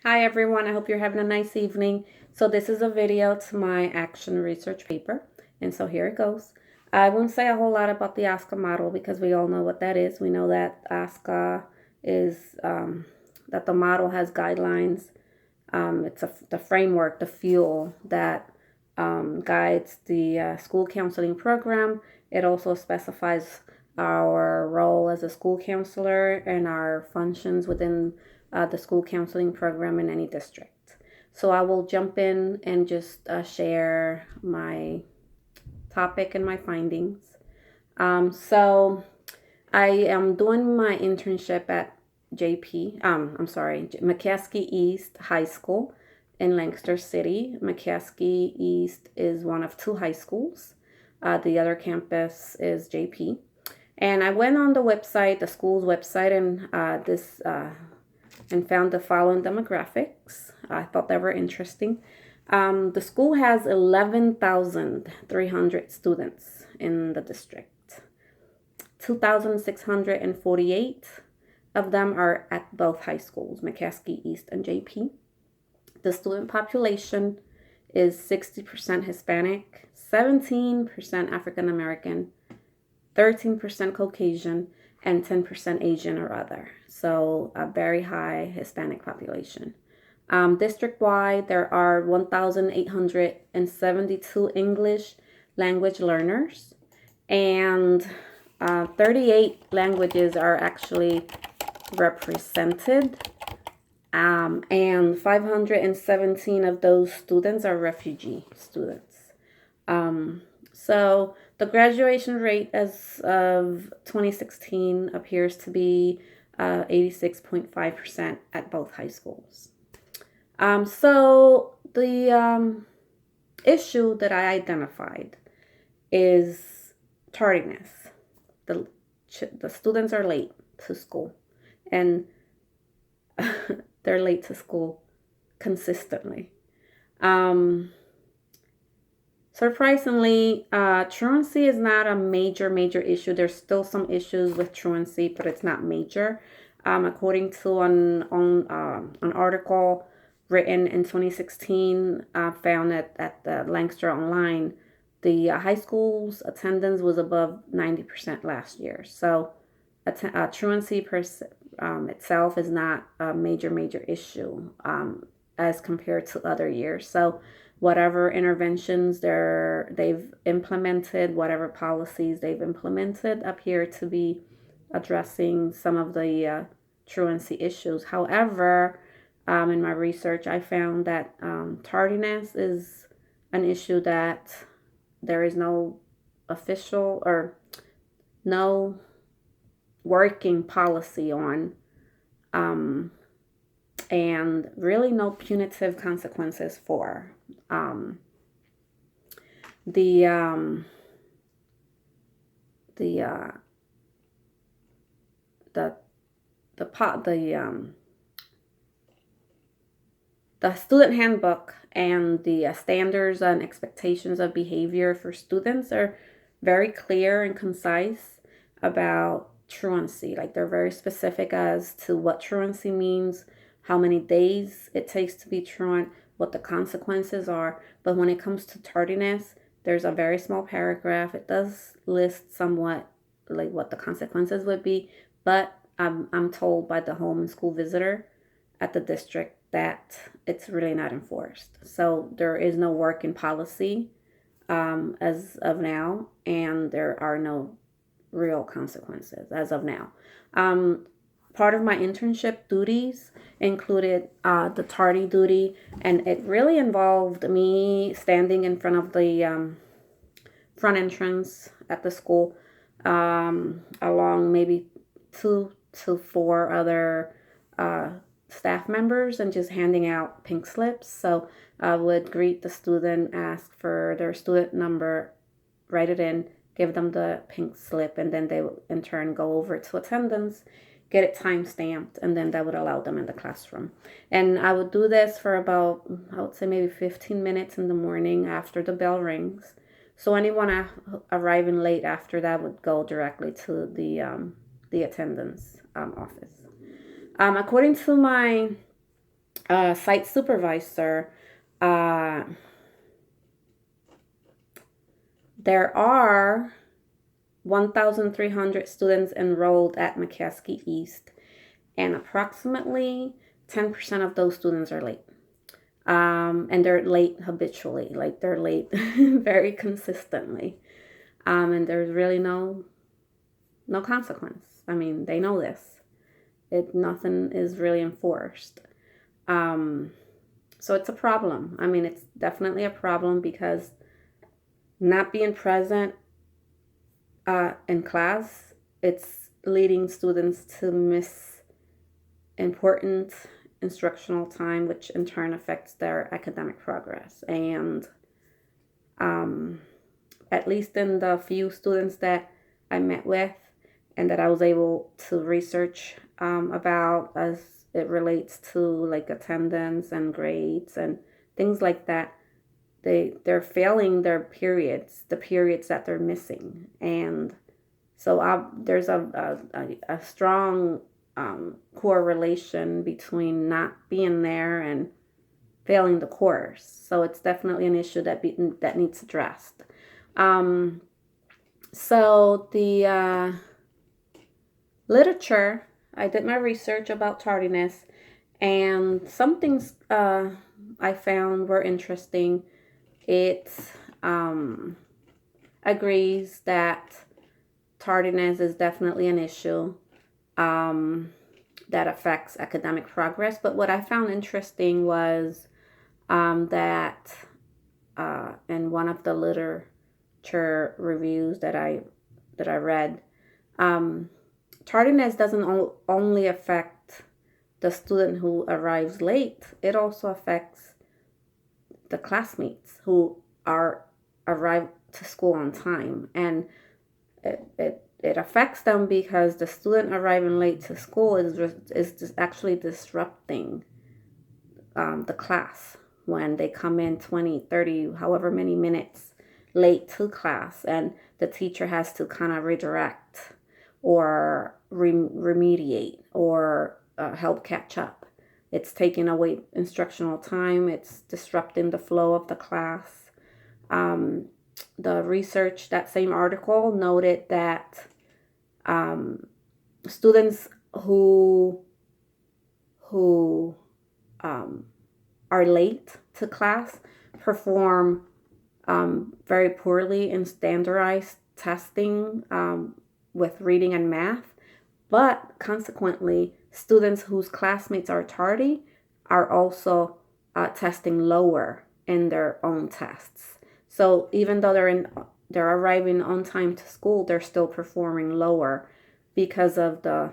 Hi everyone, I hope you're having a nice evening. So this is a video to my action research paper, and so here it goes. I won't say a whole lot about the ASCA model because we all know what that is. We know that ASCA is, that the model has guidelines. It's the framework, the fuel that guides the school counseling program. It also specifies our role as a school counselor and our functions within the school counseling program in any district. So I will jump in and just share my topic and my findings. So I am doing my internship at McCaskey East High School in Lancaster City. McCaskey East is one of two high schools. The other campus is JP. And I went on the website, the school's website, and found the following demographics. I thought they were interesting. The school has 11,300 students in the district. 2,648 of them are at both high schools, McCaskey East and JP. The student population is 60% Hispanic, 17% African American, 13% Caucasian, and 10% Asian or other. So a very high Hispanic population. District-wide, there are 1,872 English language learners, and 38 languages are actually represented, and 517 of those students are refugee students. So the graduation rate as of 2016 appears to be 86.5% at both high schools. So the issue that I identified is tardiness. The students are late to school, and they're late to school consistently. Surprisingly, truancy is not a major issue. There's still some issues with truancy, but it's not major. According to an article written in 2016, found at the Lancaster Online, the high school's attendance was above 90% last year. So truancy itself is not a major issue as compared to other years. So whatever interventions they've implemented, whatever policies they've implemented appear to be addressing some of the truancy issues. However, in my research, I found that tardiness is an issue that there is no official or no working policy on, and really no punitive consequences for. The student handbook and the standards and expectations of behavior for students are very clear and concise about truancy. Like, they're very specific as to what truancy means, how many days it takes to be truant, what the consequences are. But when it comes to tardiness, there's a very small paragraph. It does list somewhat like what the consequences would be, but I'm told by the home and school visitor at the district that it's really not enforced. So there is no working policy as of now, and there are no real consequences as of now. Part of my internship duties included the tardy duty, and it really involved me standing in front of the front entrance at the school, along maybe 2 to 4 other staff members, and just handing out pink slips. So I would greet the student, ask for their student number, write it in, give them the pink slip, and then they would in turn go over to attendance, get it time stamped, and then that would allow them in the classroom. And I would do this for about, I would say maybe 15 minutes in the morning after the bell rings. So anyone arriving late after that would go directly to the attendance office. According to my Site supervisor. Uh, there are 1,300 students enrolled at McCaskey East, and approximately 10% of those students are late. And they're late habitually, like they're late very consistently. And there's really no consequence. I mean, they know this. Nothing is really enforced. So it's a problem. I mean, it's definitely a problem because not being present in class, it's leading students to miss important instructional time, which in turn affects their academic progress. And at least in the few students that I met with and that I was able to research about as it relates to like attendance and grades and things like that, they're failing their periods, the periods that they're missing. And so there's a strong correlation between not being there and failing the course. So it's definitely an issue that needs addressed. So the literature, I did my research about tardiness, and some things I found were interesting. It agrees that tardiness is definitely an issue that affects academic progress. But what I found interesting was that in one of the literature reviews that I read, tardiness doesn't only affect the student who arrives late. It also affects the classmates who arrive to school on time, and it affects them because the student arriving late to school is actually disrupting the class when they come in 20, 30, however many minutes late to class, and the teacher has to kind of redirect or remediate or help catch up. It's taking away instructional time. It's disrupting the flow of the class. The research, that same article noted that students who are late to class perform very poorly in standardized testing with reading and math, but consequently, students whose classmates are tardy are also testing lower in their own tests. So even though they're arriving on time to school, they're still performing lower because of the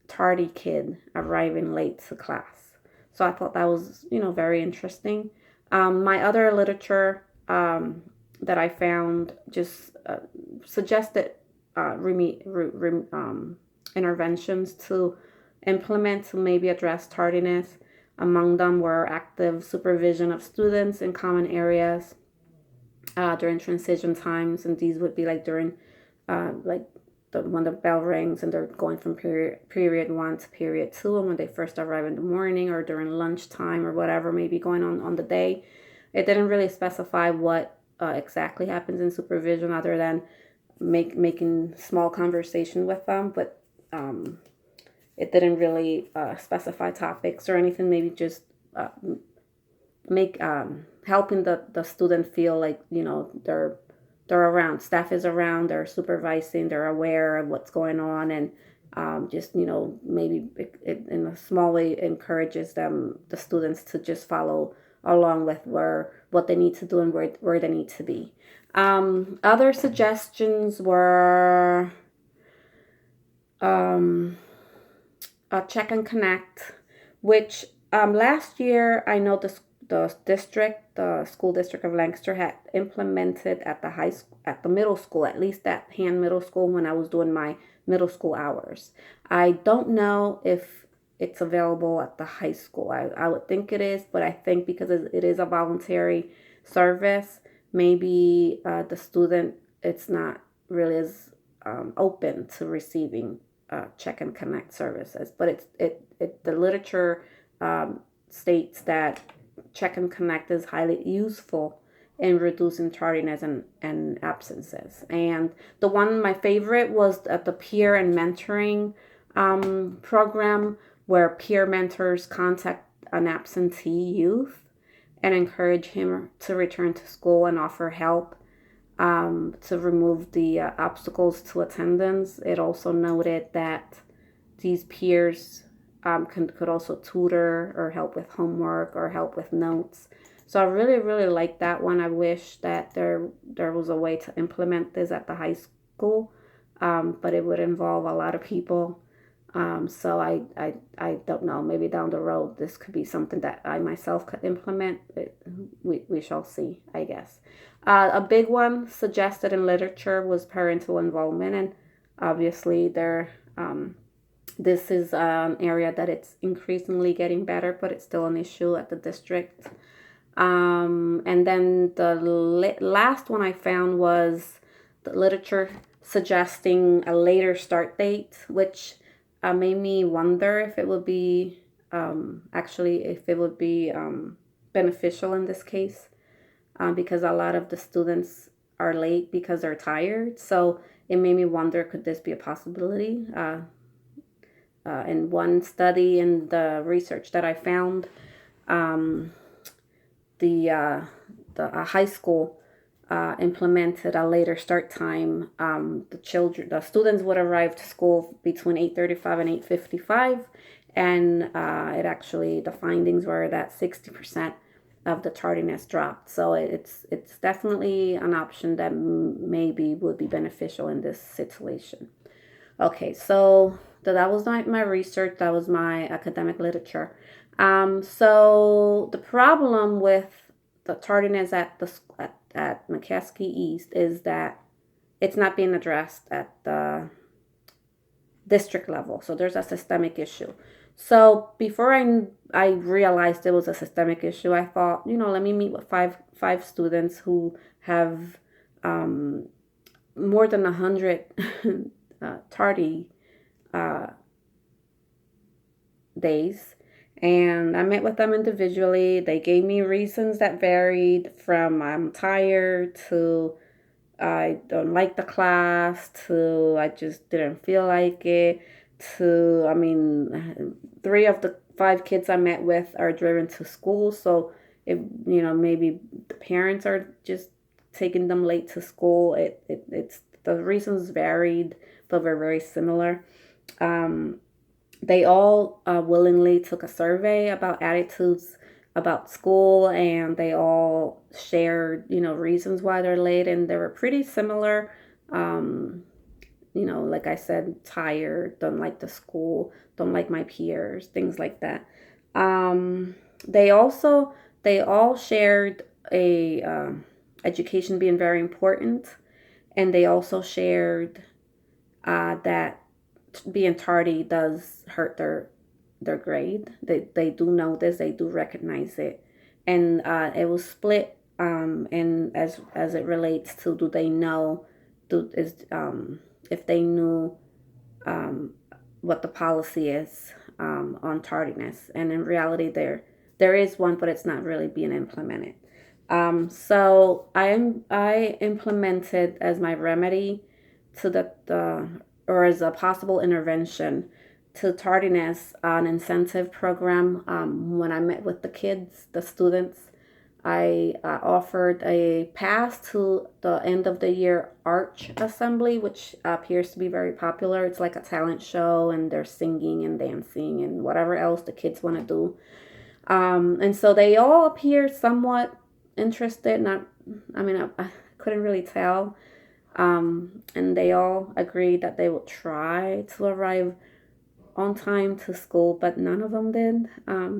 tardy kid arriving late to class. So I thought that was, very interesting. My other literature that I found just suggested interventions to implement to maybe address tardiness. Among them were active supervision of students in common areas during transition times, and these would be like during when the bell rings and they're going from period 1 to period 2, and when they first arrive in the morning or during lunchtime or whatever may be going on the day. It didn't really specify what exactly happens in supervision other than making small conversation with them, but it didn't really specify topics or anything. Maybe just helping the student feel like they're around, staff is around, they're supervising, they're aware of what's going on, and just maybe it in a small way encourages the students to just follow along with what they need to do and where they need to be. Other suggestions were a check and connect, which last year I know the school district of Lancaster had implemented at the middle school, at least at Hand Middle School, when I was doing my middle school hours. I don't know if it's available at the high school. I would think it is, but I think because it is a voluntary service, maybe the student, it's not really as open to receiving check and connect services. But the literature states that Check and Connect is highly useful in reducing tardiness and absences. And the one, my favorite, was at the peer and mentoring program, where peer mentors contact an absentee youth and encourage him to return to school and offer help to remove the obstacles to attendance. It also noted that these peers could also tutor or help with homework or help with notes. So I really, really like that one. I wish that there was a way to implement this at the high school, but it would involve a lot of people. So I don't know. Maybe down the road, this could be something that I myself could implement. We shall see, I guess. A big one suggested in literature was parental involvement, and obviously this is an area that it's increasingly getting better, but it's still an issue at the district. And then the last one I found was the literature suggesting a later start date, which made me wonder if it would be beneficial in this case, because a lot of the students are late because they're tired. So it made me wonder, could this be a possibility? In one study in the research that I found, the high school implemented a later start time. The students would arrive to school between 8:35 and 8:55, and the findings were that 60% of the tardiness dropped. So it's definitely an option that maybe would be beneficial in this situation. Okay, so that was my research. That was my academic literature. So the problem with the tardiness at McCaskey East is that it's not being addressed at the district level. So there's a systemic issue. So before I realized it was a systemic issue, I thought, let me meet with five students who have more than 100 tardy days. And I met with them individually. They gave me reasons that varied from I'm tired to I don't like the class to I just didn't feel like it to, 3 of the 5 kids I met with are driven to school. So maybe the parents are just taking them late to school. It's the reasons varied, but were very similar. They all willingly took a survey about attitudes about school, and they all shared, reasons why they're late, and they were pretty similar. Like I said, tired, don't like the school, don't like my peers, things like that. They all shared education being very important, and they also shared that being tardy does hurt their grade. They do know this, they do recognize it, and it was split in as it relates to if they knew what the policy is on tardiness, and in reality there is one, but it's not really being implemented. So I implemented as my remedy to or as a possible intervention to tardiness, an incentive program. When I met with the students, I offered a pass to the end of the year arch assembly, which appears to be very popular. It's like a talent show, and they're singing and dancing and whatever else the kids want to do. And so they all appeared somewhat interested. I couldn't really tell. And they all agreed that they would try to arrive on time to school, but none of them did.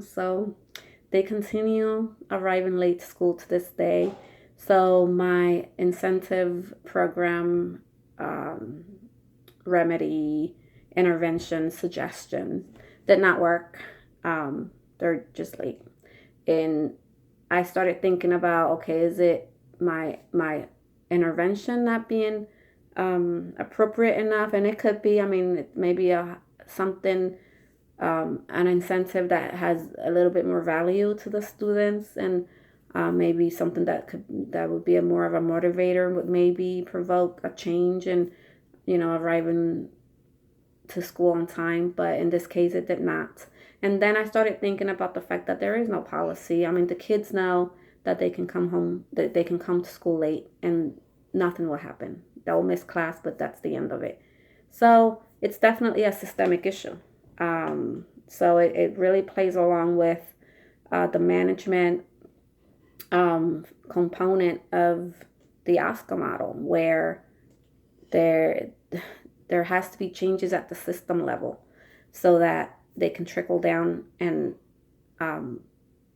So they continue arriving late to school to this day. So my incentive program, remedy, intervention, suggestion did not work. They're just late. And I started thinking about, okay, is it my intervention not being appropriate enough? And it could be, maybe something an incentive that has a little bit more value to the students, and maybe something that would be more of a motivator, would maybe provoke a change in, arriving to school on time. But in this case, it did not. And then I started thinking about the fact that there is no policy. I mean, the kids know that they can come home, that they can come to school late, and nothing will happen. They'll miss class, but that's the end of it. So it's definitely a systemic issue. So it really plays along with the management component of the OSCA model, where there has to be changes at the system level so that they can trickle down and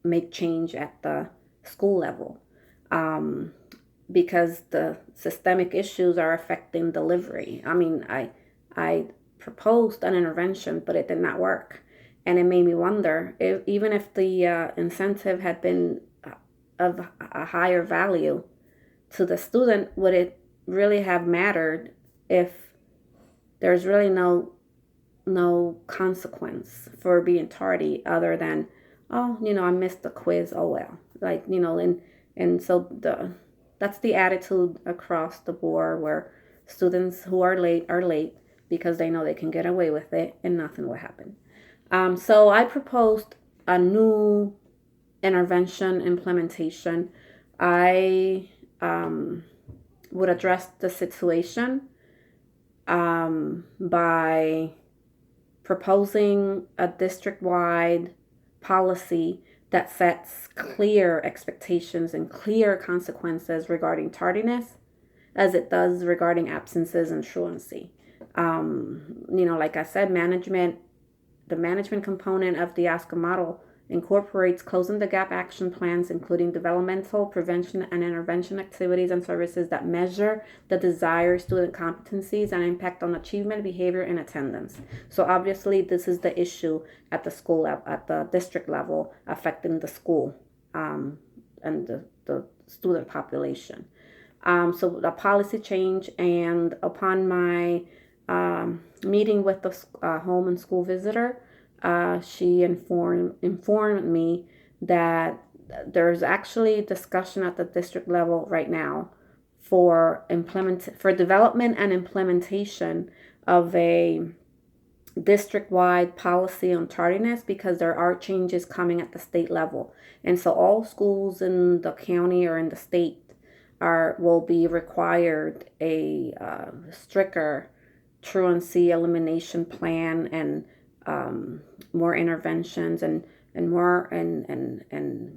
make change at the school level, because the systemic issues are affecting delivery. I mean, I proposed an intervention, but it did not work. And it made me wonder, even if the incentive had been of a higher value to the student, would it really have mattered if there's really no consequence for being tardy, other than, oh, I missed the quiz, oh well. And so that's the attitude across the board, where students who are late because they know they can get away with it and nothing will happen. So I proposed a new intervention implementation. I would address the situation by proposing a district-wide policy that sets clear expectations and clear consequences regarding tardiness, as it does regarding absences and truancy. Like I said, the management component of the OSCA model incorporates closing the gap action plans, including developmental, prevention, and intervention activities and services that measure the desired student competencies and impact on achievement, behavior, and attendance. So obviously, this is the issue at the school level, at the district level, affecting the school and the student population. So the policy change, and upon my meeting with the home and school visitor, she informed me that there's actually discussion at the district level right now for development and implementation of a district-wide policy on tardiness, because there are changes coming at the state level. And so all schools in the county or in the state will be required a stricter truancy elimination plan, and more interventions, and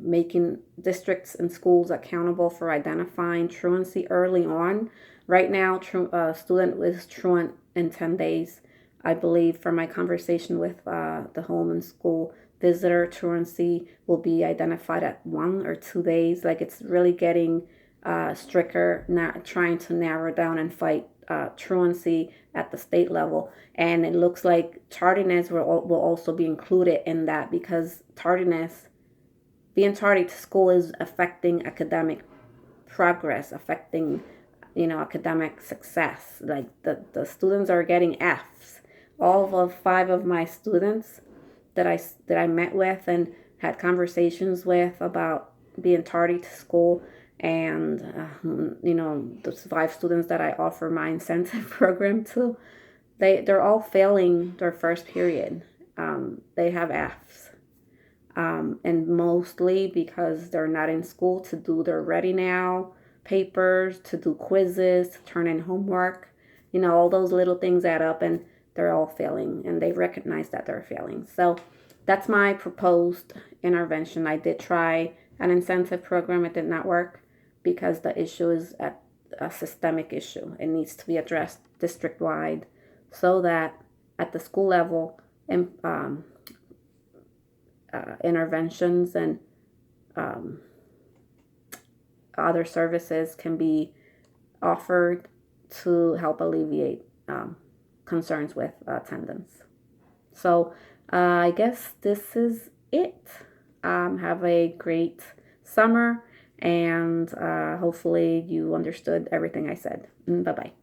making districts and schools accountable for identifying truancy early on. Right now, a student is truant in 10 days. I believe from my conversation with the home and school visitor, truancy will be identified at 1 or 2 days. Like, it's really getting stricter, not trying to narrow down and fight truancy at the state level. And it looks like tardiness will also be included in that, because being tardy to school is affecting academic progress, affecting academic success. Like the students are getting Fs. All of 5 of my students that I met with and had conversations with about being tardy to school, and the 5 students that I offer my incentive program to, they're all failing their first period. They have Fs, and mostly because they're not in school to do their Ready Now papers, to do quizzes, to turn in homework. All those little things add up, and they're all failing, and they recognize that they're failing. So that's my proposed intervention. I did try an incentive program. It did not work, because the issue is a systemic issue. It needs to be addressed district-wide, so that at the school level, interventions and other services can be offered to help alleviate concerns with attendance. So I guess this is it. Have a great summer, and hopefully you understood everything I said. Bye-bye.